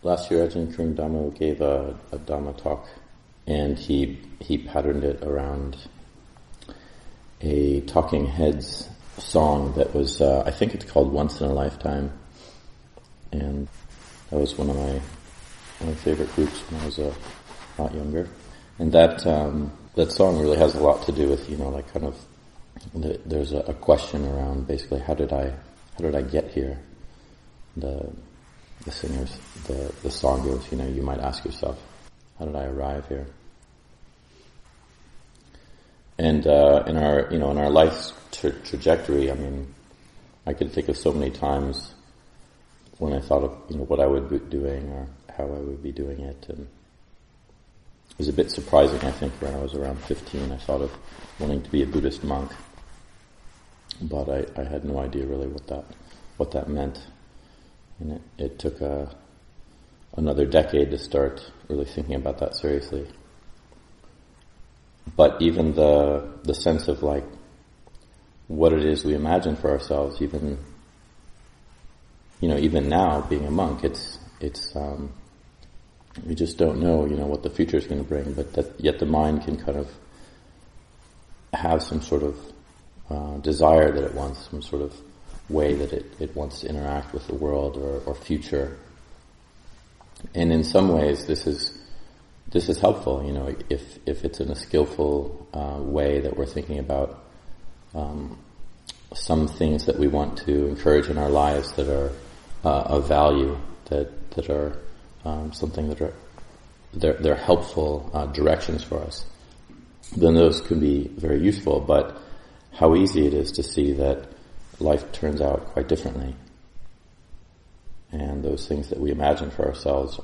Last year, Ajahn Cunda gave a Dhamma talk, and he patterned it around a Talking Heads song that was, I think it's called Once in a Lifetime, and that was one of my favorite groups when I was a lot younger. And that song really has a lot to do with, there's a question around basically how did I get here? The singers, the song goes, you might ask yourself, how did I arrive here? And in our life's trajectory, I could think of so many times when I thought of what I would be doing or how I would be doing it, and it was a bit surprising. I think when I was around 15, I thought of wanting to be a Buddhist monk, but I had no idea really what that meant. And it took another decade to start really thinking about that seriously. But even the sense of what it is we imagine for ourselves, even now being a monk, it's we just don't know what the future is going to bring. But yet the mind can kind of have some sort of desire that it wants, some sort of way that it wants to interact with the world or future. And in some ways this is helpful, if it's in a skillful way that we're thinking about some things that we want to encourage in our lives that are of value, that are something that they're helpful directions for us, then those can be very useful. But how easy it is to see that life turns out quite differently. And those things that we imagine for ourselves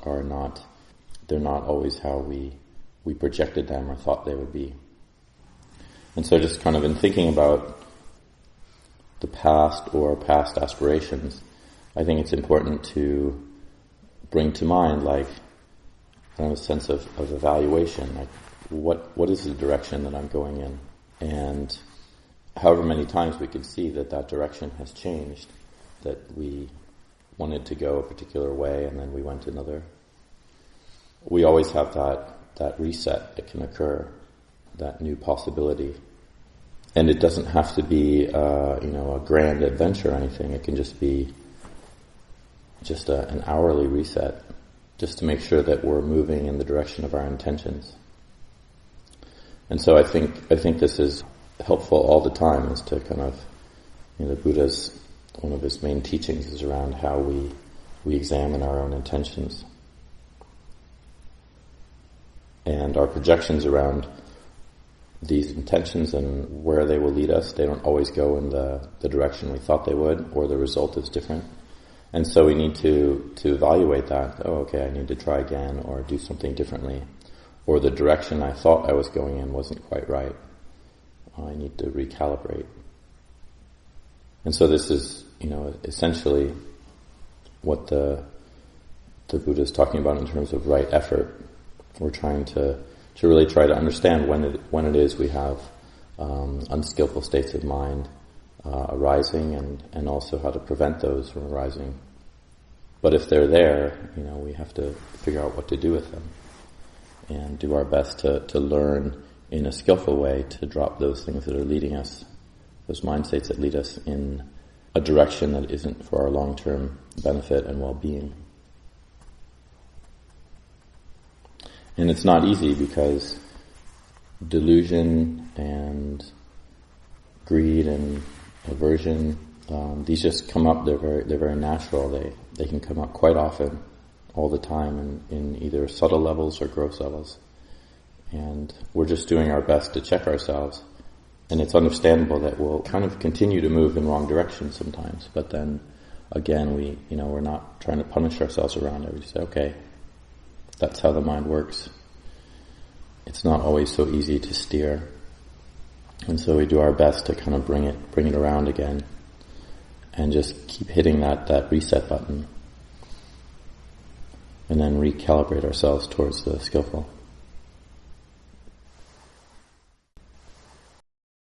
they're not always how we projected them or thought they would be. And so just kind of in thinking about the past or past aspirations, I think it's important to bring to mind a sense of evaluation, what is the direction that I'm going in? And however many times we could see that direction has changed, that we wanted to go a particular way and then we went another. We always have that reset that can occur, that new possibility. And it doesn't have to be, a grand adventure or anything. It can just be just an hourly reset, just to make sure that we're moving in the direction of our intentions. And so I think this is helpful all the time, is to kind of, the Buddha's, one of his main teachings is around how we examine our own intentions. And our projections around these intentions and where they will lead us, they don't always go in the direction we thought they would, or the result is different. And so we need to evaluate that. Oh, okay, I need to try again, or do something differently. Or the direction I thought I was going in wasn't quite right. I need to recalibrate. And so this is, essentially what the Buddha is talking about in terms of right effort. We're trying to really try to understand when it is we have unskillful states of mind arising, and also how to prevent those from arising. But if they're there, we have to figure out what to do with them, and do our best to learn in a skillful way to drop those things that are leading us, those mind states that lead us in a direction that isn't for our long-term benefit and well-being. And it's not easy, because delusion and greed and aversion, these just come up. They're very natural. They can come up quite often, all the time, in either subtle levels or gross levels. And we're just doing our best to check ourselves. And it's understandable that we'll kind of continue to move in wrong directions sometimes. But then again, we're not trying to punish ourselves around it. We say, okay, that's how the mind works. It's not always so easy to steer. And so we do our best to kind of bring it around again, and just keep hitting that reset button, and then recalibrate ourselves towards the skillful.